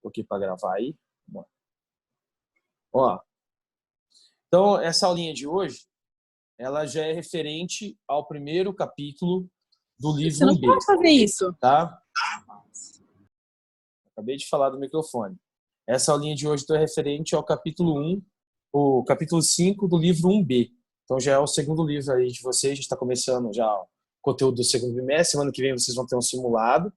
Coloquei para gravar aí. Ó, então, essa aulinha de hoje, ela já é referente ao primeiro capítulo do livro Você não 1B. pode fazer isso. Tá? Acabei de falar do microfone. Essa aulinha de hoje é referente ao capítulo 1, o capítulo 5 do livro 1B. Então já é o segundo livro aí de vocês, a gente está começando já o conteúdo do segundo bimestre. Semana que vem vocês vão ter um simulado,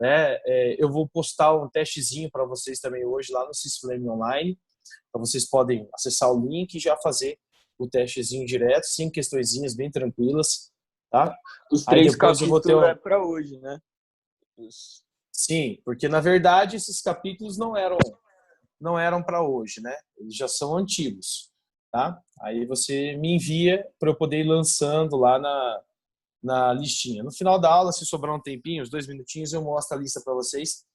né? Eu vou postar um testezinho para vocês também hoje lá no Sysflame Online. Então vocês podem acessar o link e já fazer o testezinho direto, 5 questõezinhas bem tranquilas, tá? Os Aí 3 depois eu vou ter capítulos é para hoje, né? Sim, porque na verdade esses capítulos não eram para hoje, né? Eles já são antigos, tá? Aí você me envia para eu poder ir lançando lá na listinha. No final da aula, se sobrar um tempinho, uns 2 minutinhos, eu mostro a lista para vocês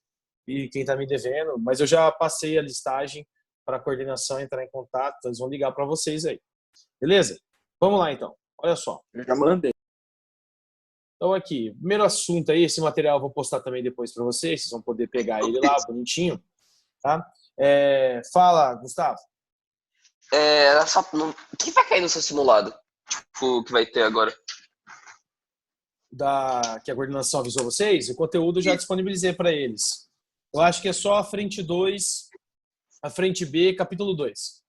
e quem está me devendo. Mas eu já passei a listagem para a coordenação entrar em contato, eles vão ligar para vocês aí. Beleza? Vamos lá então. Olha só. Eu já mandei. Então aqui, primeiro assunto aí, esse material eu vou postar também depois para vocês vão poder pegar ele lá, bonitinho, tá? Fala, Gustavo. O que vai cair no seu simulado? Tipo, o que vai ter agora? Que a coordenação avisou vocês, o conteúdo eu já disponibilizei para eles. Eu acho que é só a frente 2, a frente B, capítulo 2.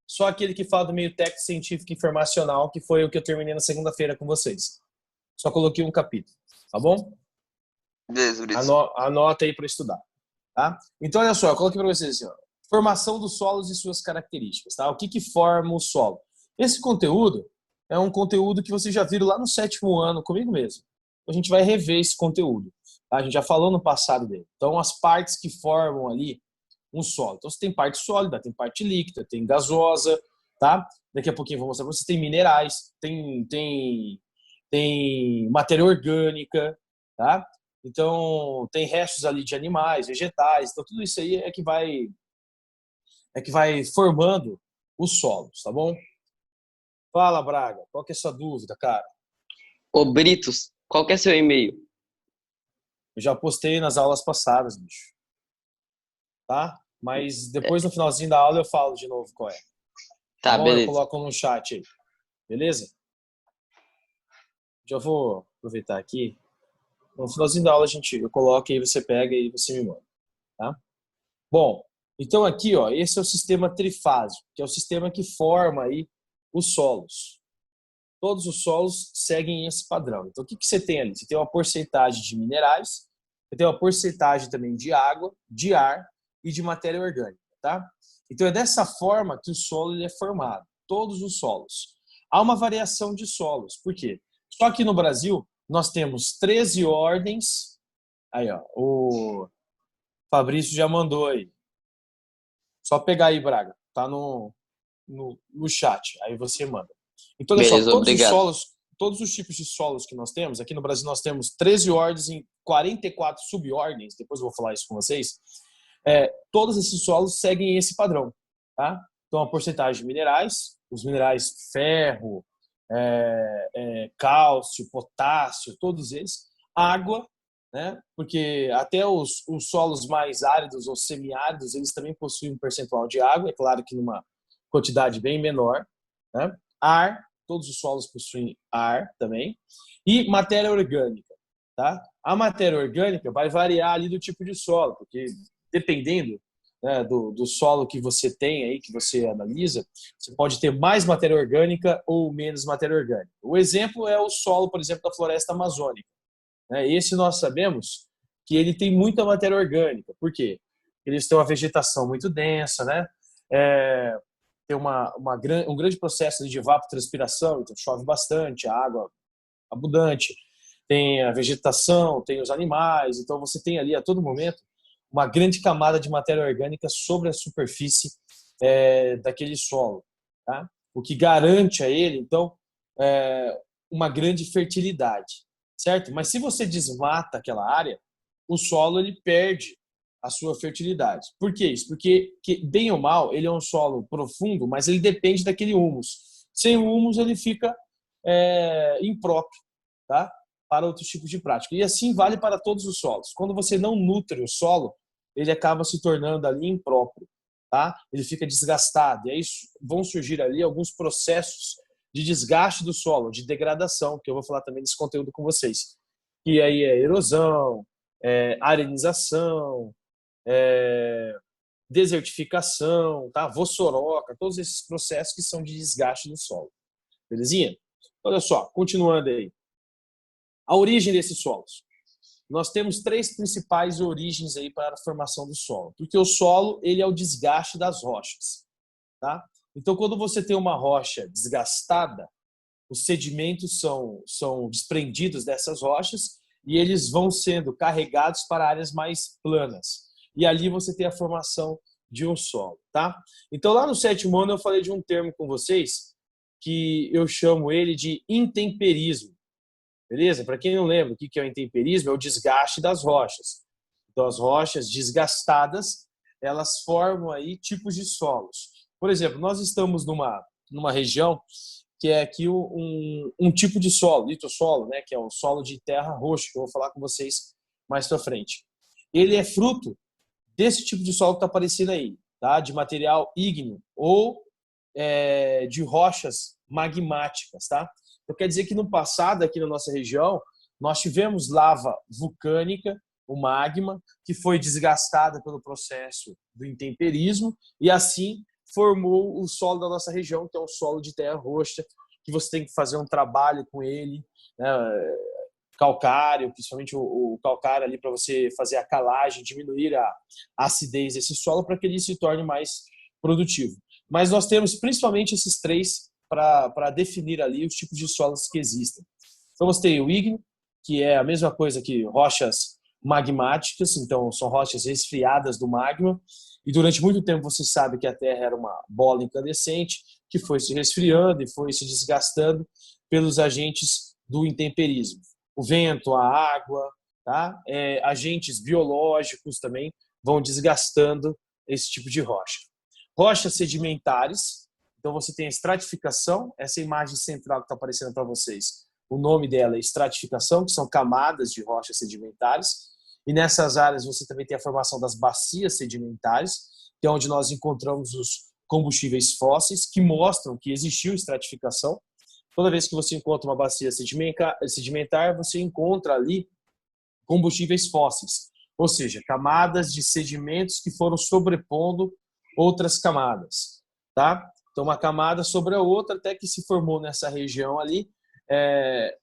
Só aquele que fala do meio técnico, científico e informacional, que foi o que eu terminei na segunda-feira com vocês. Só coloquei um capítulo, tá bom? Beleza. Anota aí para estudar, tá? Então, olha só, eu coloquei para vocês assim, ó, formação dos solos e suas características, tá? O que forma o solo? Esse conteúdo é um conteúdo que vocês já viram lá no 7º ano comigo mesmo. A gente vai rever esse conteúdo, tá? A gente já falou no passado dele. Então, as partes que formam ali um solo. Então, você tem parte sólida, tem parte líquida, tem gasosa, tá? Daqui a pouquinho eu vou mostrar para vocês. Tem minerais, tem matéria orgânica, tá? Então, tem restos ali de animais, vegetais. Então, tudo isso aí é que vai formando os solos, tá bom? Fala, Braga. Qual que é a sua dúvida, cara? Ô, Britos, qual que é seu e-mail? Eu já postei nas aulas passadas, bicho. Tá? Mas depois, no finalzinho da aula, eu falo de novo qual é. Tá, bom? beleza. Eu coloco no chat aí. Beleza? Já vou aproveitar aqui. No finalzinho da aula, eu coloco e você pega e você me manda. Tá? Bom, então aqui, ó, esse é o sistema trifásico, que é o sistema que forma aí os solos. Todos os solos seguem esse padrão. Então, o que você tem ali? Você tem uma porcentagem de minerais, você tem uma porcentagem também de água, de ar e de matéria orgânica, tá? Então, é dessa forma que o solo ele é formado, todos os solos. Há uma variação de solos. Por quê? Só que no Brasil, nós temos 13 ordens. Aí, ó, o Fabrício já mandou aí. Só pegar aí, Braga. Tá no chat. Aí você manda. Então, olha só, Beleza, obrigado. todos os tipos de solos que nós temos, aqui no Brasil nós temos 13 ordens em 44 subordens, depois eu vou falar isso com vocês, todos esses solos seguem esse padrão, tá? Então, a porcentagem de minerais, os minerais ferro, cálcio, potássio, todos eles, água, né? Porque até os solos mais áridos ou semiáridos, eles também possuem um percentual de água, é claro que numa quantidade bem menor, né? Ar, todos os solos possuem ar também, e matéria orgânica, tá? A matéria orgânica vai variar ali do tipo de solo, porque dependendo, né, do solo que você tem aí, que você analisa, você pode ter mais matéria orgânica ou menos matéria orgânica. O exemplo é o solo, por exemplo, da floresta amazônica. Esse nós sabemos que ele tem muita matéria orgânica. Por quê? Eles têm uma vegetação muito densa, né? Tem um grande processo de evapotranspiração, então chove bastante, a água abundante, tem a vegetação, tem os animais, então você tem ali a todo momento uma grande camada de matéria orgânica sobre a superfície daquele solo, tá? O que garante a ele, então, uma grande fertilidade, certo? Mas se você desmata aquela área, o solo ele perde a sua fertilidade. Por que isso? Porque, bem ou mal, ele é um solo profundo, mas ele depende daquele humus. Sem o humus, ele fica impróprio, tá? Para outros tipos de prática. E assim vale para todos os solos. Quando você não nutre o solo, ele acaba se tornando ali impróprio, tá? Ele fica desgastado. E aí vão surgir ali alguns processos de desgaste do solo, de degradação, que eu vou falar também desse conteúdo com vocês. E aí é erosão, arenização, desertificação, tá? Vossoroca, todos esses processos que são de desgaste do solo. Belezinha? Olha só, continuando aí. A origem desses solos. Nós temos três principais origens aí para a formação do solo. Porque o solo, ele é o desgaste das rochas, tá? Então, quando você tem uma rocha desgastada, os sedimentos são desprendidos dessas rochas e eles vão sendo carregados para áreas mais planas. E ali você tem a formação de um solo, tá? Então, lá no 7º ano, eu falei de um termo com vocês que eu chamo ele de intemperismo. Beleza? Para quem não lembra, o que é o intemperismo? É o desgaste das rochas. Então, as rochas desgastadas, elas formam aí tipos de solos. Por exemplo, nós estamos numa região que é aqui um tipo de solo, litossolo, né? Que é o solo de terra roxa, que eu vou falar com vocês mais para frente. Ele é fruto desse tipo de solo que está aparecendo aí, tá? De material ígneo ou de rochas magmáticas, tá? Então, quer dizer que no passado, aqui na nossa região, nós tivemos lava vulcânica, o magma, que foi desgastada pelo processo do intemperismo e assim formou o solo da nossa região, que é um solo de terra roxa, que você tem que fazer um trabalho com ele, né? Calcário, principalmente o calcário ali para você fazer a calagem, diminuir a acidez desse solo para que ele se torne mais produtivo. Mas nós temos principalmente esses três para definir ali os tipos de solos que existem. Então você tem o ígneo, que é a mesma coisa que rochas magmáticas, então são rochas resfriadas do magma, e durante muito tempo você sabe que a Terra era uma bola incandescente que foi se resfriando e foi se desgastando pelos agentes do intemperismo. O vento, a água, tá? Agentes biológicos também vão desgastando esse tipo de rocha. Rochas sedimentares, então você tem a estratificação, essa imagem central que está aparecendo para vocês, o nome dela é estratificação, que são camadas de rochas sedimentares, e nessas áreas você também tem a formação das bacias sedimentares, que é onde nós encontramos os combustíveis fósseis, que mostram que existiu estratificação. Toda vez que você encontra uma bacia sedimentar, você encontra ali combustíveis fósseis, ou seja, camadas de sedimentos que foram sobrepondo outras camadas, tá? Então, uma camada sobre a outra, até que se formou nessa região ali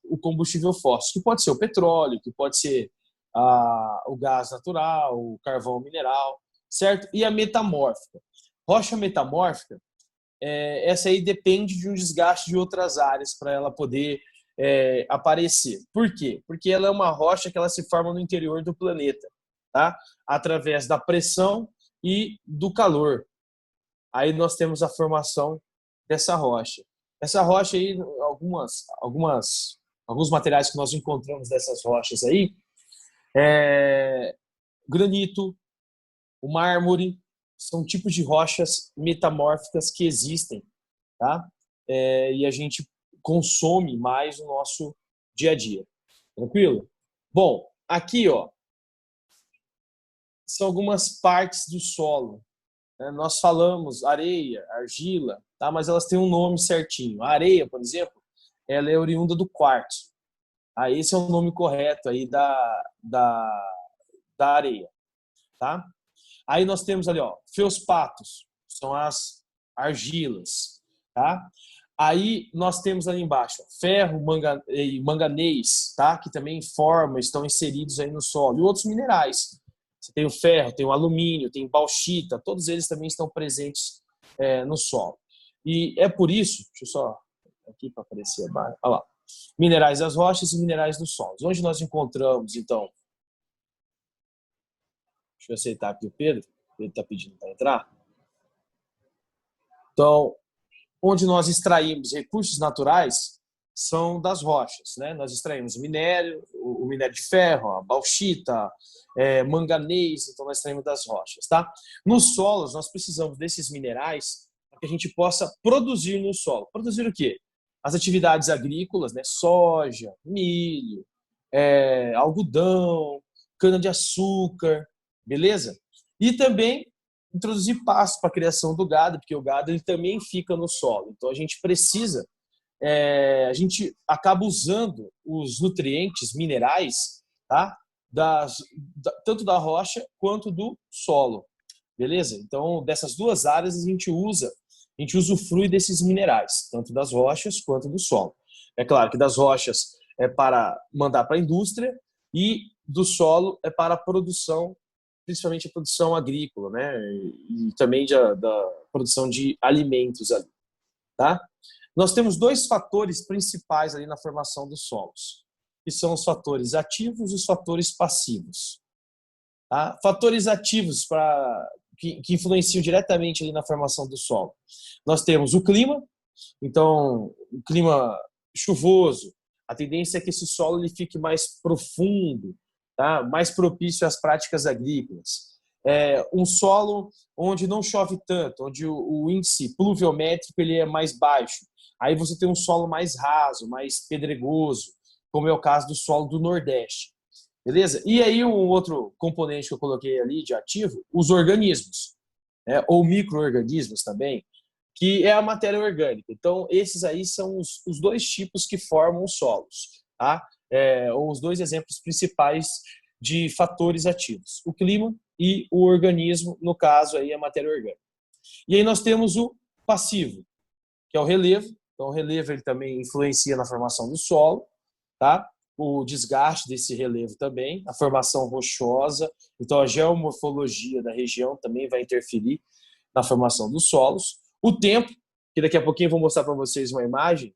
o combustível fóssil, que pode ser o petróleo, que pode ser o gás natural, o carvão mineral, certo? E a metamórfica. Rocha metamórfica, essa aí depende de um desgaste de outras áreas para ela poder aparecer. Por quê? Porque ela é uma rocha que ela se forma no interior do planeta, tá? Através da pressão e do calor. Aí nós temos a formação dessa rocha. Essa rocha aí, alguns materiais que nós encontramos dessas rochas aí, granito, o mármore, são tipos de rochas metamórficas que existem, tá? E a gente consome mais no nosso dia a dia. Tranquilo? Bom, aqui, ó, são algumas partes do solo. Nós falamos areia, argila, tá? Mas elas têm um nome certinho. A areia, por exemplo, ela é oriunda do quartzo. Esse é o nome correto aí da areia, tá? Aí nós temos ali, ó, feldspatos, são as argilas, tá? Aí nós temos ali embaixo ó, ferro e manganês, tá? Que também estão inseridos aí no solo. E outros minerais. Você tem o ferro, tem o alumínio, tem bauxita, todos eles também estão presentes no solo. E é por isso, deixa eu só aqui para aparecer abaixo, olha lá, minerais das rochas e minerais dos solos. Onde nós encontramos, então, deixa eu aceitar aqui o Pedro, ele está pedindo para entrar. Então, onde nós extraímos recursos naturais são das rochas, né? Nós extraímos o minério de ferro, a bauxita, manganês, então nós extraímos das rochas, tá? Nos solos, nós precisamos desses minerais para que a gente possa produzir no solo. Produzir o quê? As atividades agrícolas, né? Soja, milho, algodão, cana-de-açúcar, beleza? E também introduzir pasto para a criação do gado, porque o gado ele também fica no solo. Então a gente precisa, a gente acaba usando os nutrientes minerais, tá? Tanto da rocha quanto do solo, beleza? Então dessas duas áreas a gente usufrui desses minerais, tanto das rochas quanto do solo. É claro que das rochas é para mandar para a indústria e do solo é para a produção, principalmente a produção agrícola, né? E também da produção de alimentos ali, tá? Nós temos dois fatores principais ali na formação dos solos, que são os fatores ativos e os fatores passivos. Tá? Fatores ativos que influenciam diretamente ali na formação do solo. Nós temos o clima, então o clima chuvoso, a tendência é que esse solo ele fique mais profundo, tá? Mais propício às práticas agrícolas. Um solo onde não chove tanto, onde o índice pluviométrico ele é mais baixo. Aí você tem um solo mais raso, mais pedregoso, como é o caso do solo do Nordeste. Beleza? E aí um outro componente que eu coloquei ali de ativo, os organismos, né? Ou micro-organismos também, que é a matéria orgânica. Então, esses aí são os dois tipos que formam os solos, tá? Ou os dois exemplos principais de fatores ativos, o clima e o organismo, no caso aí a matéria orgânica. E aí nós temos o passivo, que é o relevo. Então, o relevo ele também influencia na formação do solo, tá? O desgaste desse relevo também, a formação rochosa, então a geomorfologia da região também vai interferir na formação dos solos. O tempo, que daqui a pouquinho eu vou mostrar para vocês uma imagem,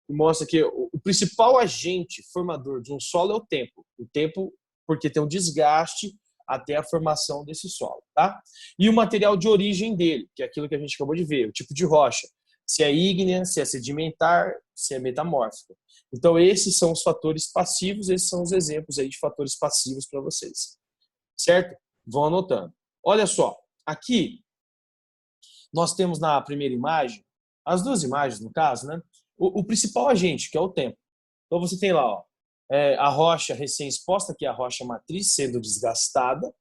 que mostra que o principal agente formador de um solo é o tempo. O tempo, porque tem um desgaste até a formação desse solo, tá? E o material de origem dele, que é aquilo que a gente acabou de ver, o tipo de rocha. Se é ígnea, se é sedimentar, se é metamórfica. Então, esses são os fatores passivos, esses são os exemplos aí de fatores passivos para vocês. Certo? Vão anotando. Olha só, aqui nós temos na primeira imagem, as duas imagens no caso, né? O principal agente, que é o tempo. Então você tem lá, ó, a rocha recém-exposta, que é a rocha matriz, sendo desgastada.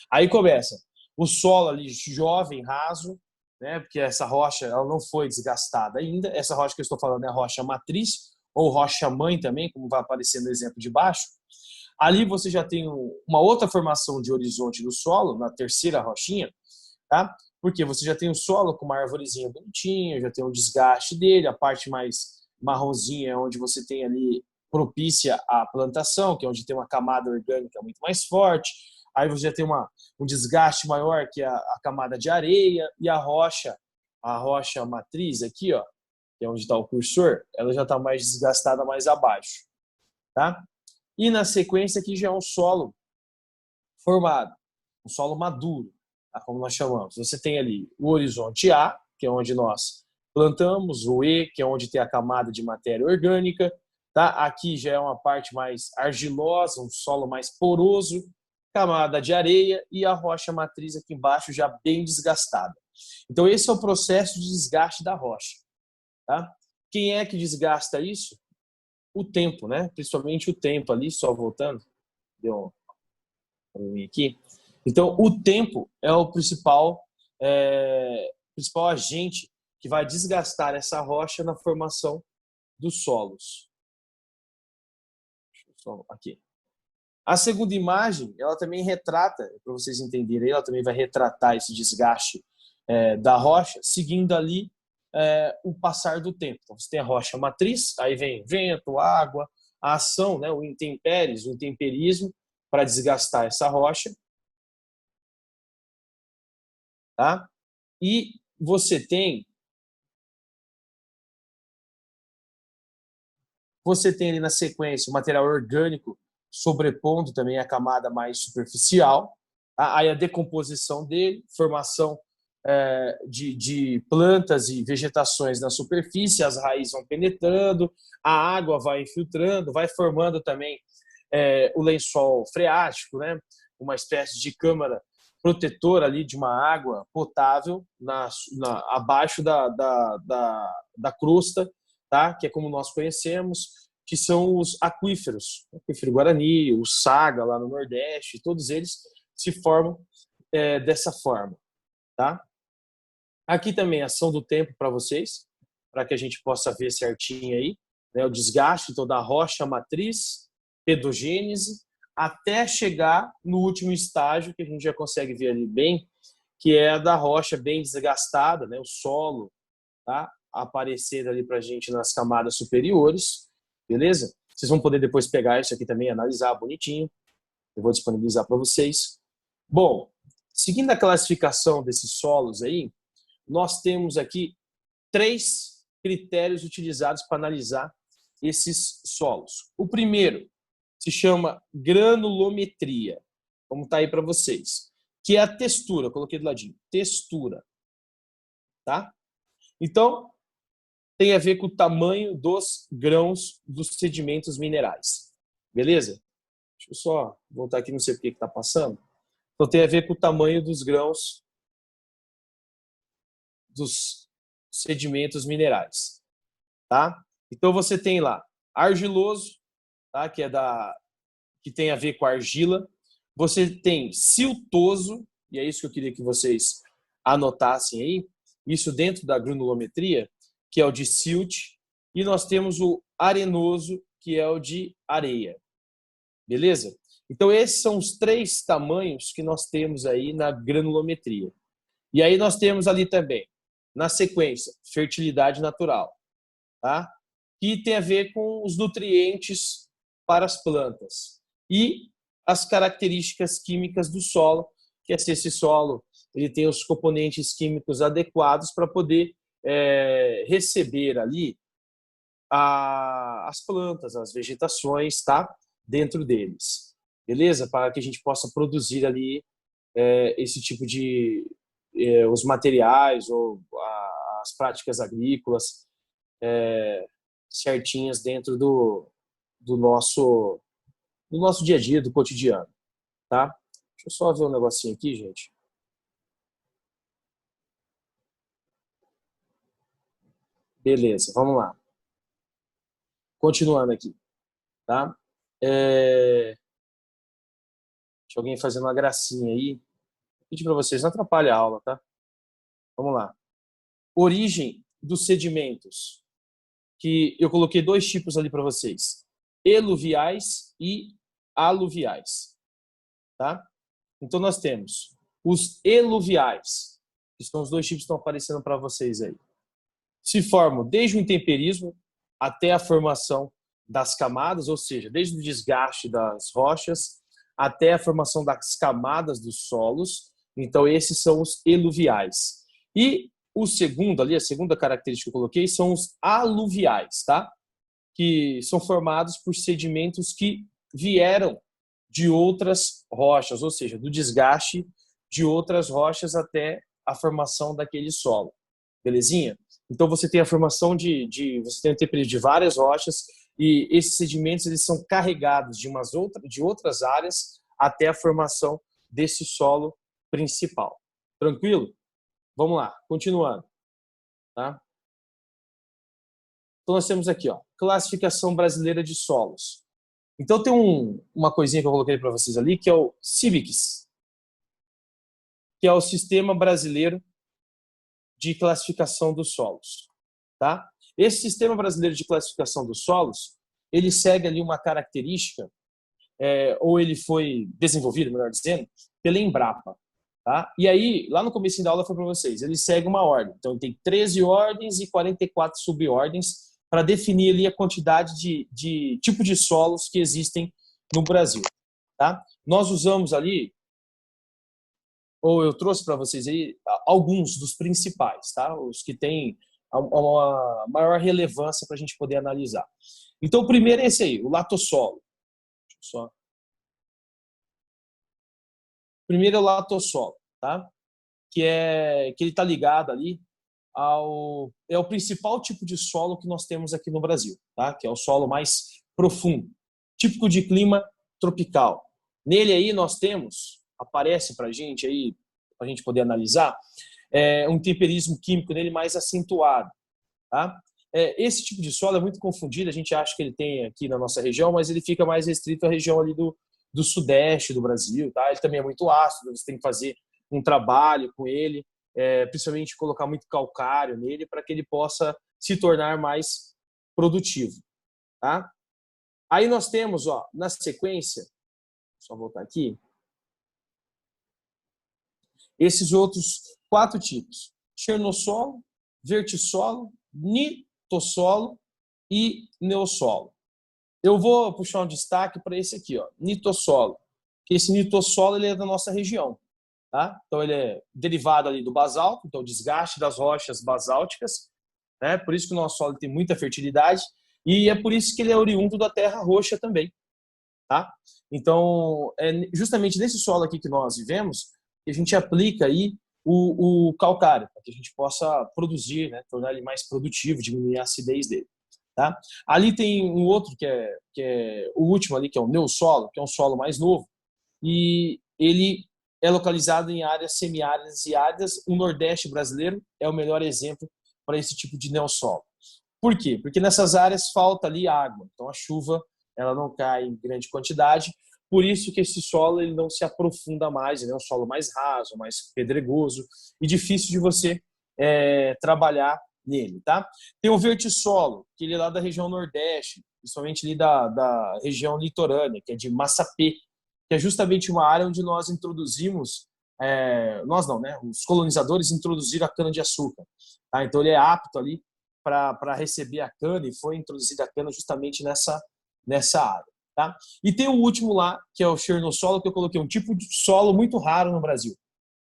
Aí começa o solo ali jovem, raso, né? Porque essa rocha ela não foi desgastada ainda. Essa rocha que eu estou falando é a rocha matriz, ou rocha mãe também, como vai aparecer no exemplo de baixo. Ali você já tem uma outra formação de horizonte do solo, na terceira rochinha, tá? Porque você já tem o solo com uma arvorezinha bonitinha, já tem um desgaste dele, a parte mais marronzinha é onde você tem ali propícia à plantação, que é onde tem uma camada orgânica muito mais forte. Aí você já tem um desgaste maior, que é a camada de areia, e a rocha matriz aqui, ó, que é onde está o cursor, ela já está mais desgastada mais abaixo, tá? E na sequência aqui já é um solo formado, um solo maduro, tá? Como nós chamamos. Você tem ali o horizonte A, que é onde nós plantamos, o E, que é onde tem a camada de matéria orgânica, tá? Aqui já é uma parte mais argilosa, um solo mais poroso, camada de areia e a rocha matriz aqui embaixo já bem desgastada. Então esse é o processo de desgaste da rocha, tá? Quem é que desgasta isso? O tempo, né? Principalmente o tempo ali, só voltando, deu um aqui. Então, o tempo é o principal agente que vai desgastar essa rocha na formação dos solos. Aqui. A segunda imagem, ela também retrata, para vocês entenderem, ela também vai retratar esse desgaste da rocha, seguindo ali o passar do tempo. Então, você tem a rocha matriz, aí vem vento, água, a ação, né, o intempéries, o intemperismo, para desgastar essa rocha. Tá? E você tem ali na sequência o material orgânico sobrepondo também a camada mais superficial, tá? Aí a decomposição dele, formação de plantas e vegetações na superfície, as raízes vão penetrando, a água vai infiltrando, vai formando também o lençol freático, né? Uma espécie de câmara protetora ali de uma água potável abaixo da crosta, tá? Que é como nós conhecemos, que são os aquíferos, o aquífero Guarani, o Saga lá no Nordeste, todos eles se formam dessa forma, tá? Aqui também ação do tempo para vocês, para que a gente possa ver certinho aí, né, o desgaste então, da rocha matriz, pedogênese, até chegar no último estágio, que a gente já consegue ver ali bem, que é a da rocha bem desgastada, né, o solo, tá? Aparecer ali para a gente nas camadas superiores, beleza? Vocês vão poder depois pegar isso aqui também, analisar bonitinho. Eu vou disponibilizar para vocês. Bom, seguindo a classificação desses solos aí, nós temos aqui 3 critérios utilizados para analisar esses solos. O primeiro se chama granulometria, como está aí para vocês, que é a textura, eu coloquei do ladinho, textura, tá? Então, tem a ver com o tamanho dos grãos dos sedimentos minerais, beleza? Deixa eu só voltar aqui, não sei por que está passando. Então, tem a ver com o tamanho dos grãos dos sedimentos minerais, tá? Então, você tem lá argiloso, tá? Que tem a ver com a argila. Você tem siltoso, e é isso que eu queria que vocês anotassem aí, isso dentro da granulometria, que é o de silt, e nós temos o arenoso, que é o de areia. Beleza? Então, esses são os 3 tamanhos que nós temos aí na granulometria. E aí nós temos ali também, na sequência, fertilidade natural, tá? Que tem a ver com os nutrientes para as plantas. E as características químicas do solo, que é se esse solo ele tem os componentes químicos adequados para poder receber ali as plantas, as vegetações, tá? Dentro deles. Beleza? Para que a gente possa produzir ali esse tipo de os materiais ou as práticas agrícolas certinhas dentro do nosso dia a dia, do cotidiano, tá? Deixa eu só ver um negocinho aqui, gente. Beleza, vamos lá. Continuando aqui, tá? Deixa alguém fazendo uma gracinha aí. Vou pedir para vocês, não atrapalhe a aula, tá? Vamos lá. Origem dos sedimentos, que eu coloquei 2 tipos ali para vocês: eluviais e aluviais, tá? Então nós temos os eluviais, que são os 2 tipos que estão aparecendo para vocês aí. Se formam desde o intemperismo até a formação das camadas, ou seja, desde o desgaste das rochas até a formação das camadas dos solos. Então esses são os eluviais. E o segundo ali, a segunda característica que eu coloquei, são os aluviais, tá? Que são formados por sedimentos que vieram de outras rochas, ou seja, do desgaste de outras rochas até a formação daquele solo. Belezinha? Então você tem a formação você tem o temperismo de várias rochas e esses sedimentos eles são carregados de outras áreas até a formação desse solo principal. Tranquilo? Vamos lá, continuando, tá? Então nós temos aqui, ó, classificação brasileira de solos. Então tem uma coisinha que eu coloquei para vocês ali, que é o CIVICS, que é o Sistema Brasileiro de Classificação dos Solos, tá? Esse Sistema Brasileiro de Classificação dos Solos, ele segue ali uma característica, ou ele foi desenvolvido, melhor dizendo, pela Embrapa, tá? E aí, lá no começo da aula foi para vocês, ele segue uma ordem. Então, ele tem 13 ordens e 44 subordens para definir ali a quantidade de tipo de solos que existem no Brasil, tá? Nós usamos ali, ou eu trouxe para vocês aí, alguns dos principais, tá? Os que têm uma maior relevância para a gente poder analisar. Então, o primeiro é esse aí, o latossolo. O primeiro é o latossolo, tá? Que ele está ligado ali é o principal tipo de solo que nós temos aqui no Brasil, tá? Que é o solo mais profundo, típico de clima tropical. Nele aí nós temos, aparece para a gente aí, para a gente poder analisar, um temperismo químico nele mais acentuado, tá? Esse tipo de solo é muito confundido, a gente acha que ele tem aqui na nossa região, mas ele fica mais restrito à região ali do sudeste do Brasil, tá? Ele também é muito ácido, você tem que fazer um trabalho com ele, principalmente colocar muito calcário nele para que ele possa se tornar mais produtivo. Tá? Aí nós temos, ó, na sequência, só voltar aqui, esses outros 4 tipos: xernossolo, vertissolo, nitossolo e neossolo. Eu vou puxar um destaque para esse aqui, ó, nitossolo. Que esse nitossolo ele é da nossa região, tá? Então ele é derivado ali do basalto, então desgaste das rochas basálticas, né? Por isso que o nosso solo tem muita fertilidade e é por isso que ele é oriundo da terra roxa também, tá? Então é justamente nesse solo aqui que nós vivemos que a gente aplica aí o calcário para que a gente possa produzir, né? Tornar ele mais produtivo, diminuir a acidez dele. Tá? Ali tem um outro que é o último ali, que é o neossolo, que é um solo mais novo, e ele é localizado em áreas semiáridas e áridas. O Nordeste brasileiro é o melhor exemplo para esse tipo de neossolo. Por quê? Porque nessas áreas falta ali água, então a chuva ela não cai em grande quantidade, por isso que esse solo ele não se aprofunda mais, ele é um solo mais raso, mais pedregoso e difícil de você trabalhar nele, tá? Tem o vertissolo, que ele é lá da região Nordeste, principalmente ali da região litorânea, que é de Massapê, que é justamente uma área onde nós introduzimos, nós não, né? Os colonizadores introduziram a cana-de-açúcar, tá? Então ele é apto ali para receber a cana e foi introduzida a cana justamente nessa área, tá? E tem o último lá, que é o xernossolo, que eu coloquei, um tipo de solo muito raro no Brasil.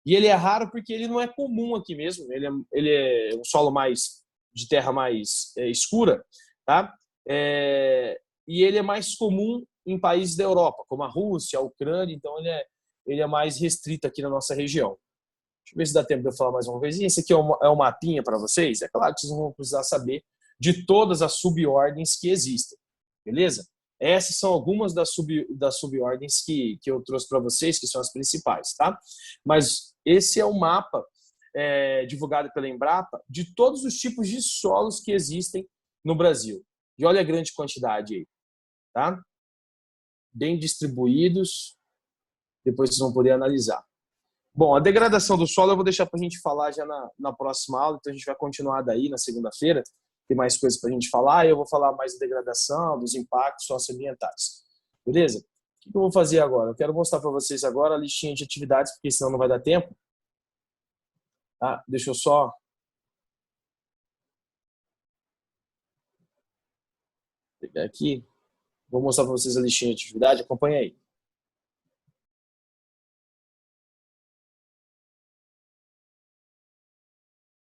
E ele é raro porque ele não é comum aqui mesmo. Ele é um solo mais de terra mais escura, tá? E ele é mais comum em países da Europa, como a Rússia, a Ucrânia. Então ele é mais restrito aqui na nossa região. Deixa eu ver se dá tempo de eu falar mais uma vez. Esse aqui é um mapinha para vocês. É claro que vocês vão precisar saber de todas as subordens que existem, beleza? Essas são algumas das subordens que eu trouxe para vocês, que são as principais, tá? Mas esse é o mapa divulgado pela Embrapa de todos os tipos de solos que existem no Brasil. E olha a grande quantidade aí, tá? Bem distribuídos, depois vocês vão poder analisar. Bom, a degradação do solo eu vou deixar para a gente falar já na próxima aula, então a gente vai continuar daí na segunda-feira, tem mais coisas para a gente falar, e eu vou falar mais da degradação, dos impactos socioambientais. Beleza? O que eu vou fazer agora? Eu quero mostrar para vocês agora a listinha de atividades, porque senão não vai dar tempo. Tá? Deixa eu só pegar aqui. Vou mostrar para vocês a listinha de atividade, acompanha aí.